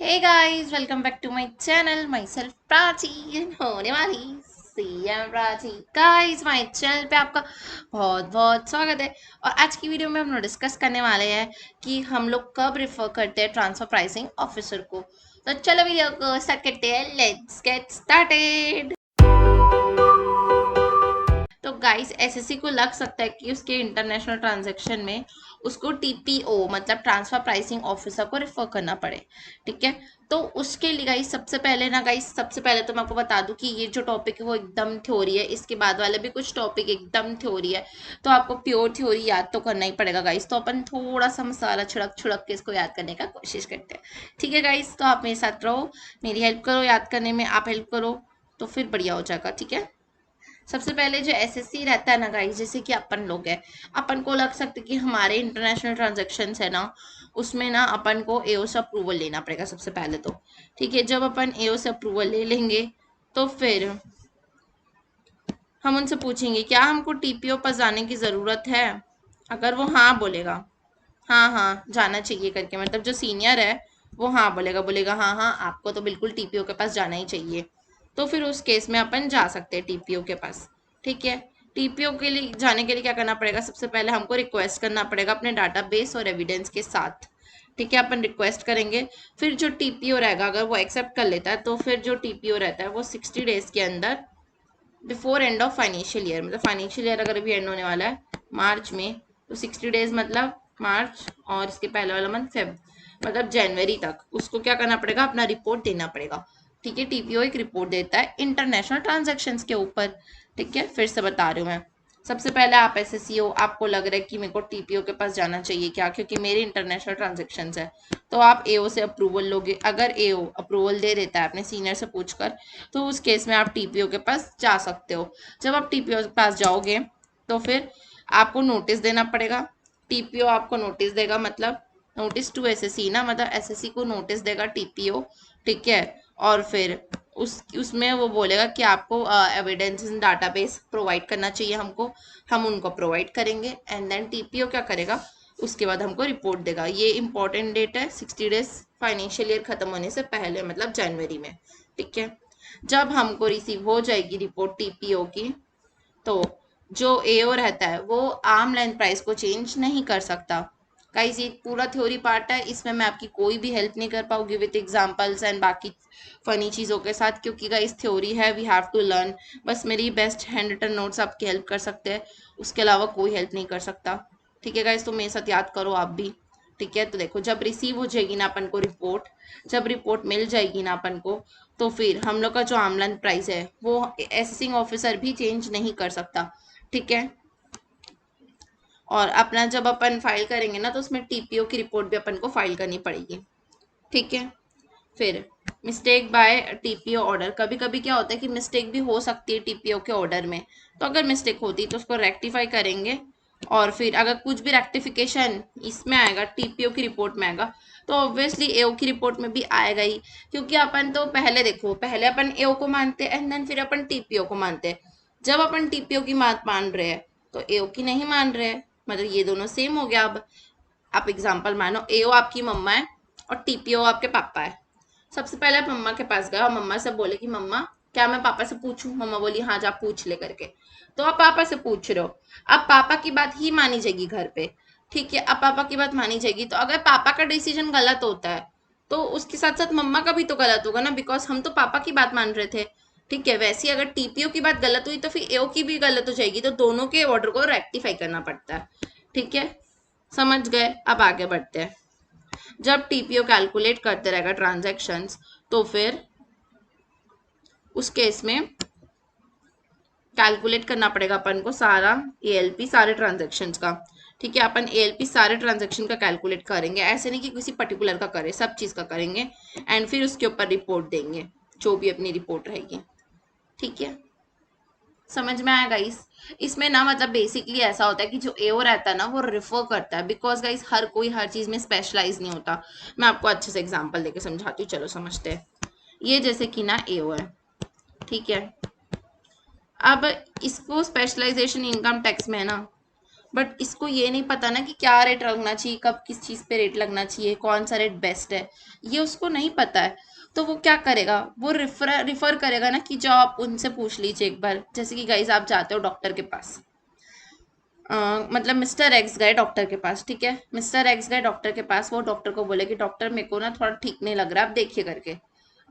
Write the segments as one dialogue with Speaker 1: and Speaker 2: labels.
Speaker 1: Hey guys, welcome back to my channel. Myself Prachi होने वाली CM Prachi. Guys, my channel पे आपका बहुत बहुत स्वागत है। और आज की वीडियो में हम लोग डिस्कस करने वाले हैं कि हम लोग कब रेफर करते हैं ट्रांसफर प्राइसिंग ऑफिसर को। तो चलो वीडियो को स्टार्ट करते हैं। Let's get started. तो गाइस, एसएससी को लग सकता है कि उसके इंटरनेशनल ट्रांजैक्शन में उसको टीपीओ मतलब ट्रांसफर प्राइसिंग ऑफिसर को रेफर करना पड़े। ठीक है, तो उसके लिए गाइस सबसे पहले तो मैं आपको बता दूं कि ये जो टॉपिक है वो एकदम थ्योरी है। इसके बाद वाले भी कुछ टॉपिक एकदम थ्योरी है, तो आपको प्योर थ्योरी याद तो करना ही पड़ेगा गाइस। तो अपन थोड़ा सा मसाला छिड़क छिड़क के इसको याद करने का कोशिश करते हैं। ठीक है गाइस, तो आप मेरे साथ रहो, मेरी हेल्प करो याद करने में, आप हेल्प करो तो फिर बढ़िया हो जाएगा। ठीक है, सबसे पहले जो एसएससी रहता है ना गाइस, जैसे कि अपन लोग है, अपन को लग सकता है कि हमारे इंटरनेशनल ट्रांजेक्शन है ना, उसमें ना अपन को एओ से अप्रूवल लेना पड़ेगा सबसे पहले तो। ठीक है, जब अपन एओ से अप्रूवल ले लेंगे तो फिर हम उनसे पूछेंगे क्या हमको टीपीओ पर जाने की ज़रूरत है। अगर वो हाँ बोलेगा, हाँ हाँ जाना चाहिए करके, मतलब जो सीनियर है वो हाँ बोलेगा, हाँ हाँ आपको तो बिल्कुल टीपीओ के पास जाना ही चाहिए, तो फिर उस केस में अपन जा सकते हैं टीपीओ के पास। ठीक है, टीपीओ के लिए जाने के लिए क्या करना पड़ेगा, सबसे पहले हमको रिक्वेस्ट करना पड़ेगा अपने डाटाबेस और एविडेंस के साथ। ठीक है, अपन रिक्वेस्ट करेंगे, फिर जो टीपीओ रहेगा अगर वो एक्सेप्ट कर लेता है तो फिर जो टीपीओ रहता है वो 60 डेज के अंदर before end of financial year, मतलब फाइनेंशियल ईयर अगर अभी एंड होने वाला है मार्च में, तो 60 डेज मतलब मार्च और इसके पहले वाला मंथ फेब, मतलब जनवरी तक उसको क्या करना पड़ेगा, अपना रिपोर्ट देना पड़ेगा। ठीक है, टीपीओ एक रिपोर्ट देता है इंटरनेशनल ट्रांजेक्शन्स के ऊपर। ठीक है, फिर से बता रही हूँ मैं। सबसे पहले आप एसएससी हो, आपको लग रहा है कि मेरे को टीपीओ के पास जाना चाहिए क्या, क्योंकि मेरे इंटरनेशनल ट्रांजेक्शन्स है, तो आप एओ से अप्रूवल लोगे। अगर एओ अप्रूवल दे देता है अपने सीनियर से पूछकर, तो उस केस में आप टीपीओ के पास जा सकते हो। जब आप टीपीओ के पास जाओगे तो फिर आपको नोटिस देना पड़ेगा। टीपीओ आपको नोटिस देगा, मतलब नोटिस टू एसएससी ना, मतलब एसएससी को नोटिस देगा टीपीओ। ठीक है, और फिर उसमें वो बोलेगा कि आपको एविडेंस इन डाटाबेस प्रोवाइड करना चाहिए हमको, हम उनको प्रोवाइड करेंगे एंड देन टीपीओ क्या करेगा, उसके बाद हमको रिपोर्ट देगा। ये इंपॉर्टेंट डेट है, 60 डेज फाइनेंशियल ईयर खत्म होने से पहले, मतलब जनवरी में। ठीक है, जब हमको रिसीव हो जाएगी रिपोर्ट टीपीओ की, तो जो एओ रहता है वो आर्म लेंथ प्राइस को चेंज नहीं कर सकता। गाइस, ये पूरा थ्योरी पार्ट है, इसमें मैं आपकी कोई भी हेल्प नहीं कर पाऊंगी विद एग्जांपल्स एंड बाकी फनी चीज़ों के साथ, क्योंकि गाइस थ्योरी है, वी हैव टू लर्न। बस मेरी बेस्ट हैंड रिटन नोट्स आपकी हेल्प कर सकते हैं, उसके अलावा कोई हेल्प नहीं कर सकता। ठीक है गाइस, तो मेरे साथ याद करो आप भी। ठीक है, तो देखो जब रिसीव हो जाएगी ना अपन को रिपोर्ट, जब रिपोर्ट मिल जाएगी ना अपन को, तो फिर हम लोग का जो आमलन प्राइस है वो असेसिंग ऑफिसर भी चेंज नहीं कर सकता। ठीक है, और अपना जब अपन फाइल करेंगे ना तो उसमें टीपीओ की रिपोर्ट भी अपन को फाइल करनी पड़ेगी। ठीक है, फिर मिस्टेक बाय टीपीओ ऑर्डर, कभी कभी क्या होता है कि मिस्टेक भी हो सकती है टीपीओ के ऑर्डर में, तो अगर मिस्टेक होती है तो उसको रेक्टिफाई करेंगे। और फिर अगर कुछ भी रेक्टिफिकेशन इसमें आएगा, टीपीओ की रिपोर्ट में आएगा, तो ऑब्वियसली एओ की रिपोर्ट में भी आएगा ही, क्योंकि अपन तो पहले देखो, पहले अपन एओ को मानते हैं एंड देन फिर अपन टीपीओ को मानते हैं। जब अपन टीपीओ की बात मान रहे हैं तो एओ की नहीं मान रहे हैं, मतलब ये दोनों सेम हो गया। अब आप एग्जाम्पल मानो, एओ आपकी मम्मा है और टीपीओ आपके पापा है। सबसे पहले आप मम्मा के पास गए और मम्मा से बोले कि मम्मा क्या मैं पापा से पूछूं, मम्मा बोली हाँ जा पूछ ले करके, तो आप पापा से पूछ रहे हो। अब पापा की बात ही मानी जाएगी घर पे। ठीक है, अब पापा की बात मानी जाएगी, तो अगर पापा का डिसीजन गलत होता है तो उसके साथ साथ मम्मा का भी तो गलत होगा ना, बिकॉज हम तो पापा की बात मान रहे थे। ठीक है, वैसे ही अगर टीपीओ की बात गलत हुई तो फिर एओ की भी गलत हो जाएगी, तो दोनों के ऑर्डर को रेक्टिफाई करना पड़ता है। ठीक है, समझ गए, अब आगे बढ़ते हैं। जब टीपीओ कैलकुलेट करते रहेगा ट्रांजैक्शंस, तो फिर उस केस में कैलकुलेट करना पड़ेगा अपन को सारा एएलपी, सारे ट्रांजैक्शंस का। ठीक है, अपन एएलपी सारे ट्रांजैक्शन का कैलकुलेट करेंगे, ऐसे नहीं कि किसी पर्टिकुलर का करें, सब चीज़ का करेंगे एंड फिर उसके ऊपर रिपोर्ट देंगे, जो भी अपनी रिपोर्ट रहेगी। ठीक है, समझ में आया गाइस। इसमें ना मतलब बेसिकली ऐसा होता है कि जो एओ रहता है ना वो रिफर करता है, बिकॉज गाइस हर कोई हर चीज़ में स्पेशलाइज नहीं होता। मैं आपको अच्छे से एग्जांपल देके समझाती हूँ, चलो समझते हैं। ये जैसे कि ना एओ है, ठीक है, अब इसको स्पेशलाइजेशन इनकम टैक्स में है ना, बट इसको ये नहीं पता ना कि क्या रेट लगना चाहिए, कब किस चीज़ पे रेट लगना चाहिए, कौन सा रेट बेस्ट है, ये उसको नहीं पता है। तो वो क्या करेगा, वो रिफर करेगा ना कि जाओ आप उनसे पूछ लीजिए एक बार। जैसे कि गाइज आप जाते हो डॉक्टर के पास, मतलब मिस्टर एक्स गए डॉक्टर के पास, ठीक है, मिस्टर एक्स गए डॉक्टर के पास, वो डॉक्टर को बोले कि डॉक्टर मेरे को ना थोड़ा ठीक नहीं लग रहा, आप देखिए करके।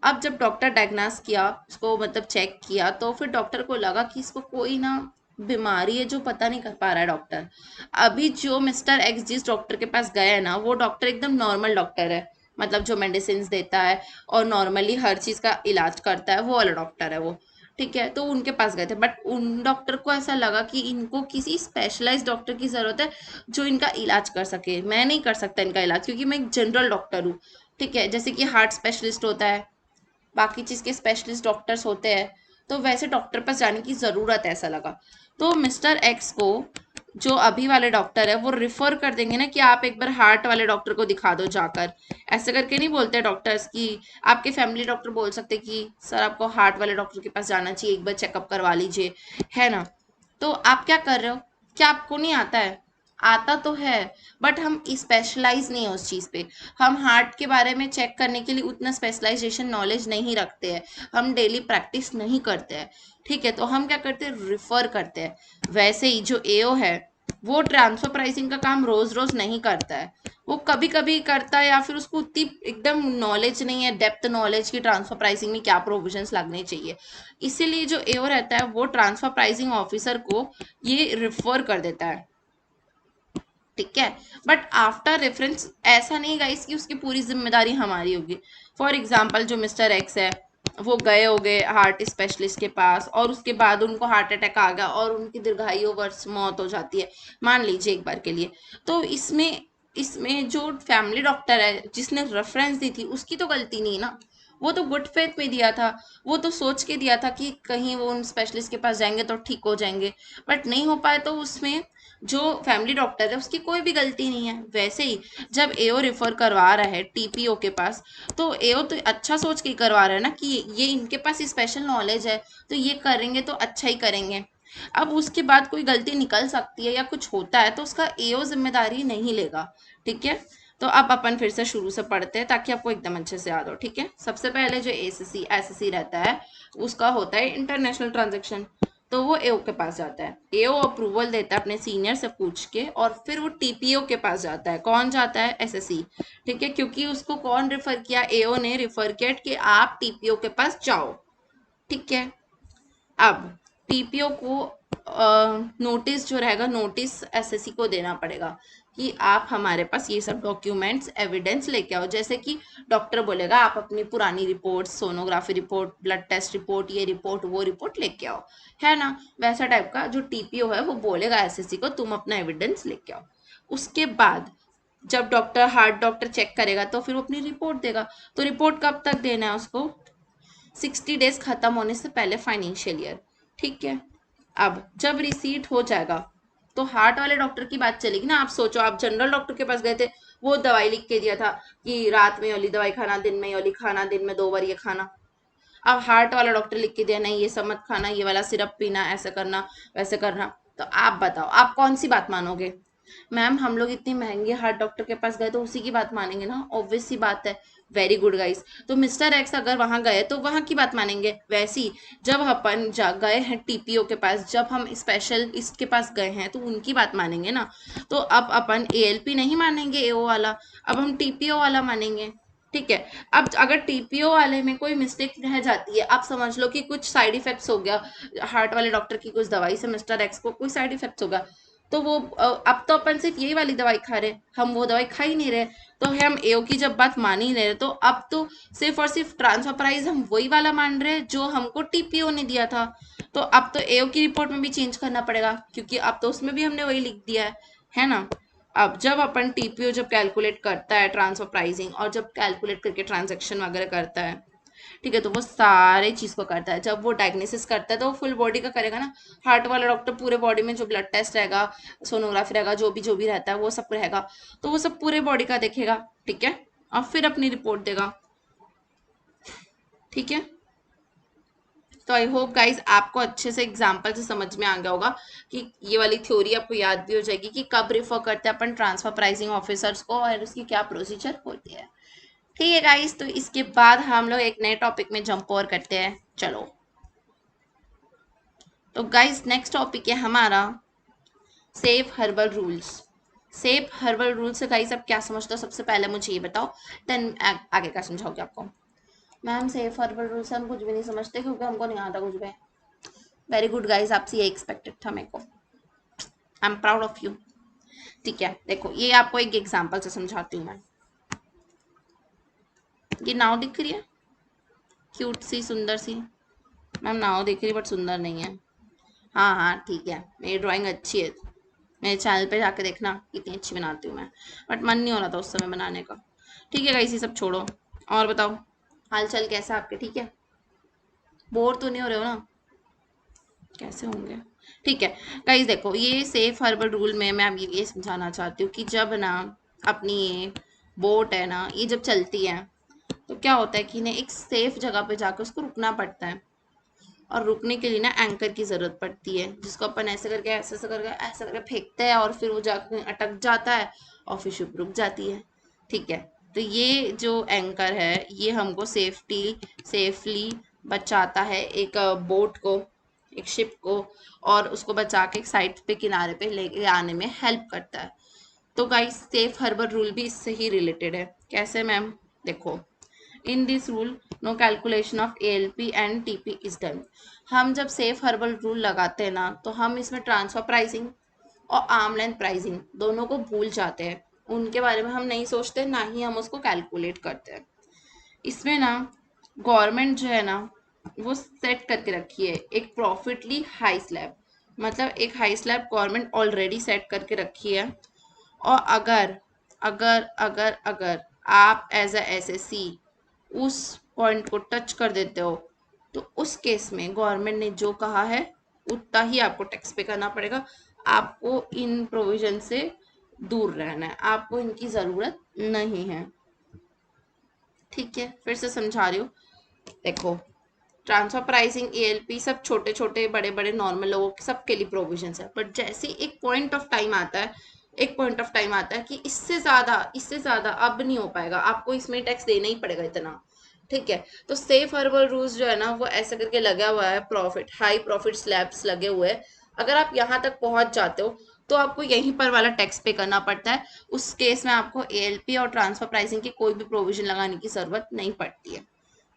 Speaker 1: अब जब डॉक्टर डायग्नोस किया उसको, मतलब चेक किया, तो फिर डॉक्टर को लगा कि इसको कोई ना बीमारी है जो पता नहीं कर पा रहा है डॉक्टर। अभी जो मिस्टर एक्स जिस डॉक्टर के पास गए हैं ना, वो डॉक्टर एकदम नॉर्मल डॉक्टर है, मतलब जो मेडिसिन देता है और नॉर्मली हर चीज़ का इलाज करता है, वो वाला डॉक्टर है वो। ठीक है, तो उनके पास गए थे, बट उन डॉक्टर को ऐसा लगा कि इनको किसी स्पेशलाइज्ड डॉक्टर की ज़रूरत है जो इनका इलाज कर सके। मैं नहीं कर सकता इनका इलाज क्योंकि मैं एक जनरल डॉक्टर हूँ। ठीक है, जैसे कि हार्ट स्पेशलिस्ट होता है, बाकी चीज़ के स्पेशलिस्ट डॉक्टर्स होते हैं, तो वैसे डॉक्टर पास जाने की ज़रूरत है ऐसा लगा। तो मिस्टर एक्स को जो अभी वाले डॉक्टर है वो रिफर कर देंगे ना कि आप एक बार हार्ट वाले डॉक्टर को दिखा दो जाकर। ऐसे करके नहीं बोलते डॉक्टर्स की, आपके फैमिली डॉक्टर बोल सकते कि सर आपको हार्ट वाले डॉक्टर के पास जाना चाहिए, एक बार चेकअप करवा लीजिए, है ना। तो आप क्या कर रहे हो, क्या आपको नहीं आता है? आता तो है, बट हम स्पेशलाइज नहीं है उस चीज़ पे। हम हार्ट के बारे में चेक करने के लिए उतना स्पेशलाइजेशन नॉलेज नहीं रखते हैं, हम डेली प्रैक्टिस नहीं करते हैं। ठीक है, तो हम क्या करते हैं, रिफर करते हैं। वैसे ही जो एओ है वो ट्रांसफर प्राइसिंग का काम रोज रोज नहीं करता है, वो कभी कभी करता है, या फिर उसको उतनी एकदम नॉलेज नहीं है, डेप्थ नॉलेज की ट्रांसफर प्राइसिंग में क्या प्रोविजंस लगने चाहिए। इसीलिए जो एओ रहता है वो ट्रांसफर प्राइसिंग ऑफिसर को ये रिफर कर देता है। ठीक है, बट आफ्टर रेफरेंस ऐसा नहीं गाइस कि उसकी पूरी जिम्मेदारी हमारी होगी। फॉर एग्जाम्पल जो मिस्टर एक्स है वो गए हो गए हार्ट स्पेशलिस्ट के पास, और उसके बाद उनको हार्ट अटैक आ गया और उनकी दीर्घायु वर्ष मौत हो जाती है, मान लीजिए एक बार के लिए। तो इसमें इसमें जो फैमिली डॉक्टर है जिसने रेफरेंस दी थी उसकी तो गलती नहीं ना, वो तो गुड फेथ में दिया था, वो तो सोच के दिया था कि कहीं वो उन स्पेशलिस्ट के पास जाएंगे तो ठीक हो जाएंगे, बट नहीं हो पाए, तो उसमें जो फैमिली डॉक्टर है उसकी कोई भी गलती नहीं है। वैसे ही जब एओ रेफर करवा रहा है टीपीओ के पास, तो एओ तो अच्छा सोच के करवा रहा है ना कि ये इनके पास स्पेशल नॉलेज है, तो ये करेंगे तो अच्छा ही करेंगे। अब उसके बाद कोई गलती निकल सकती है या कुछ होता है तो उसका एओ जिम्मेदारी नहीं लेगा। ठीक है, तो अब अपन फिर से शुरू से पढ़ते हैं ताकि आपको एकदम अच्छे से याद हो। ठीक है, सबसे पहले जो एसीसी एसएससी रहता है उसका होता है इंटरनेशनल ट्रांजेक्शन, तो वो एओ के पास जाता है, एओ अप्रूवल देता है अपने सीनियर से पूछ के, और फिर वो टीपीओ के पास जाता है। कौन जाता है, एसएससी। ठीक है, क्योंकि उसको कौन रेफर किया, एओ ने रेफर किया कि आप टीपीओ के पास जाओ। ठीक है, अब टीपीओ को नोटिस जो रहेगा, नोटिस एसएससी को देना पड़ेगा कि आप हमारे पास ये सब डॉक्यूमेंट्स एविडेंस लेके आओ। जैसे कि डॉक्टर बोलेगा आप अपनी पुरानी report, sonography report, blood test report, ये रिपोर्ट वो रिपोर्ट लेके आओ, है ना। वैसा टाइप का जो टीपीओ है वो बोलेगा एसएससी को तुम अपना एविडेंस लेके आओ। उसके बाद जब डॉक्टर हार्ट डॉक्टर चेक करेगा तो फिर वो अपनी रिपोर्ट देगा। तो रिपोर्ट कब तक देना है उसको, 60 डेज खत्म होने से पहले फाइनेंशियल ईयर। ठीक है, अब जब रिसीट हो जाएगा तो हार्ट वाले डॉक्टर की बात चलेगी ना। आप सोचो आप जनरल डॉक्टर के पास गए थे, वो दवाई लिख के दिया था कि रात में वाली दवाई खाना, दिन में वाली खाना, दिन में 2 बार ये खाना। अब हार्ट वाला डॉक्टर लिख के दिया नहीं ये सब मत खाना, ये वाला सिरप पीना, ऐसा करना वैसे करना, तो आप बताओ आप कौन सी बात मानोगे। मैम हम लोग इतनी महंगे हार्ट डॉक्टर के पास गए तो उसी की बात मानेंगे ना, ऑब्वियस सी बात है। वेरी गुड गाइस, तो मिस्टर एक्स अगर वहां गए तो वहां की बात मानेंगे। वैसी जब अपन जा गए हैं टीपीओ के पास, जब हम स्पेशल इसके पास गए हैं तो उनकी बात मानेंगे ना। तो अब अपन एएलपी नहीं मानेंगे एओ वाला, अब हम टीपीओ वाला मानेंगे। ठीक है, अब अगर टीपीओ वाले में कोई मिस्टेक रह जाती है, आप समझ लो कि कुछ साइड इफेक्ट्स हो गया, हार्ट वाले डॉक्टर की कुछ दवाई से मिस्टर एक्स को कोई साइड इफेक्ट्स होगा, तो वो अब तो अपन सिर्फ यही वाली दवाई खा रहे, हम वो दवाई खा ही नहीं रहे, तो हम एओ की जब बात मान ही नहीं रहे, तो अब तो सिर्फ और सिर्फ ट्रांसफर प्राइस हम वही वाला मान रहे हैं जो हमको टीपीओ ने दिया था। तो अब तो एओ की रिपोर्ट में भी चेंज करना पड़ेगा क्योंकि अब तो उसमें भी हमने वही लिख दिया है ना। अब जब अपन टीपीओ जब कैलकुलेट करता है ट्रांसफर प्राइसिंग, और जब कैलकुलेट करके ट्रांजेक्शन वगैरह करता है, ठीक है, तो वो सारे चीज़ को करता है। जब वो डायग्नोसिस करता है तो वो फुल बॉडी का करेगा ना। हार्ट वाला डॉक्टर पूरे बॉडी में जो ब्लड टेस्ट रहेगा, सोनोग्राफी रहेगा, जो भी रहता है वो सब रहेगा, तो वो सब पूरे बॉडी का देखेगा। ठीक है, और फिर अपनी रिपोर्ट देगा। ठीक है, तो आई होप गाइज आपको अच्छे से एग्जाम्पल से समझ में आ गया होगा कि ये वाली थ्योरी आपको याद भी हो जाएगी कि कब रिफर करते हैं अपन ट्रांसफर प्राइसिंग ऑफिसर्स को और उसकी क्या प्रोसीजर होती है। ठीक है गाइज, तो इसके बाद हम लोग एक नए टॉपिक में जंप ओवर करते हैं। चलो, तो गाइज नेक्स्ट टॉपिक है हमारा safe herbal rules. Safe herbal rule से गाइज आप क्या समझते हो, सबसे पहले मुझे ये बताओ, देन आगे क्या समझाओगे आपको। मैम सेफ हर्बल रूल से हम कुछ भी नहीं समझते क्योंकि हमको नहीं आता कुछ भी। वेरी गुड गाइज, आपसे ये एक्सपेक्टेड था मेरे को। I am proud of you. ठीक है, देखो ये आपको एक एग्जांपल से समझाती हूँ मैं। ये नाव दिख रही है, क्यूट सी सुंदर सी। मैम नाव दिख रही है बट सुंदर नहीं है। हाँ हाँ ठीक है, मेरी ड्राइंग अच्छी है, मेरे चैनल पे जाके देखना कितनी अच्छी बनाती हूँ मैं, बट मन नहीं हो रहा था उस समय बनाने का। ठीक है गाइस, ये सब छोड़ो, और बताओ हाल चाल कैसा आपके, ठीक है? बोर तो नहीं हो रहे हो ना? कैसे होंगे। ठीक है गाइस, देखो ये सेफ हार्बर रूल में मैं अब ये समझाना चाहती हूँ कि जब ना अपनी ये बोट है ना, ये जब चलती है तो क्या होता है कि इन्हें एक सेफ जगह पे जाकर उसको रुकना पड़ता है। और रुकने के लिए ना एंकर की जरूरत पड़ती है, जिसको अपन ऐसे करके ऐसे करके फेंकते हैं और फिर वो जाकर अटक जाता है और फिर शिप रुक जाती है। ठीक है, तो ये जो एंकर है ये हमको सेफली बचाता है एक बोट को, एक शिप को, और उसको बचा के एक साइड पे किनारे पे लेके आने में हेल्प करता है। तो गाइस सेफ हार्बर रूल भी इससे ही रिलेटेड है। कैसे मैम? देखो, in this rule no calculation of ALP and TP is done. हम जब सेफ हर्बल रूल लगाते हैं ना, तो हम इसमें ट्रांसफर प्राइसिंग और आर्म लेंथ प्राइसिंग दोनों को भूल जाते हैं। उनके बारे में हम नहीं सोचते, ना ही हम उसको कैलकुलेट करते हैं। इसमें ना गवर्नमेंट जो है ना वो सेट करके रखी है एक प्रॉफिटली हाई स्लैब, मतलब एक high slab government already set करके रखी है। और अगर अगर अगर अगर आप एज अ SSC उस पॉइंट को टच कर देते हो तो उस केस में गवर्नमेंट ने जो कहा है उतना ही आपको टैक्स पे करना पड़ेगा। आपको इन प्रोविजन से दूर रहना है, आपको इनकी ज़रूरत नहीं है। ठीक है, फिर से समझा रही हूँ। देखो, ट्रांसफर प्राइसिंग ALP सब छोटे छोटे बड़े बड़े नॉर्मल लोगों के सबके लिए प्रोविजन है, बट जैसे एक पॉइंट ऑफ टाइम आता है, एक पॉइंट ऑफ टाइम आता है कि इससे ज्यादा अब नहीं हो पाएगा, आपको इसमें टैक्स देना ही पड़ेगा इतना। ठीक है, तो सेफ हार्बर रूल्स जो है ना वो ऐसे करके लगा हुआ है, हाई प्रॉफिट स्लैब्स लगे हुए हैं। अगर आप यहाँ तक पहुंच जाते हो तो आपको यहीं पर वाला टैक्स पे करना पड़ता है। उस केस में आपको ALP और ट्रांसफर प्राइसिंग की कोई भी प्रोविजन लगाने की जरूरत नहीं पड़ती है।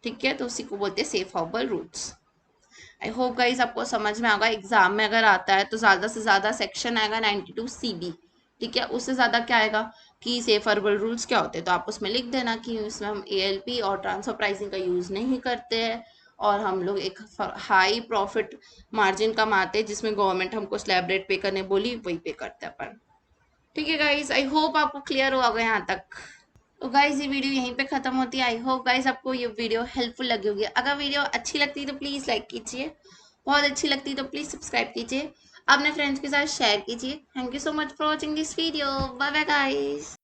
Speaker 1: ठीक है, तो उसी को बोलते हैं safe harbour rules. I hope guys आपको समझ में आएगा। एग्जाम में अगर आता है तो ज़्यादा से ज़्यादा सेक्शन आएगा 92 CB। ठीक है, उससे ज़्यादा क्या आएगा कि सेफ हार्बर रूल्स क्या होते हैं, तो आप उसमें लिख देना कि उसमें हम ALP और ट्रांसफर प्राइसिंग का यूज़ नहीं करते हैं और हम लोग एक हाई प्रॉफिट मार्जिन कमाते हैं जिसमें गवर्नमेंट हमको स्लैब रेट पे करने बोली वही पे करते हैं अपन। ठीक है गाइस, आई होप आपको क्लियर होगा यहाँ तक। तो गाइज ये वीडियो यहीं पे खत्म होती है। आई होप गाइज आपको ये वीडियो हेल्पफुल लगी होगी। अगर वीडियो अच्छी लगती है तो प्लीज़ लाइक कीजिए, बहुत अच्छी लगती है तो प्लीज़ सब्सक्राइब कीजिए, अपने फ्रेंड्स के साथ शेयर कीजिए। Thank you so much for watching this video. Bye bye guys.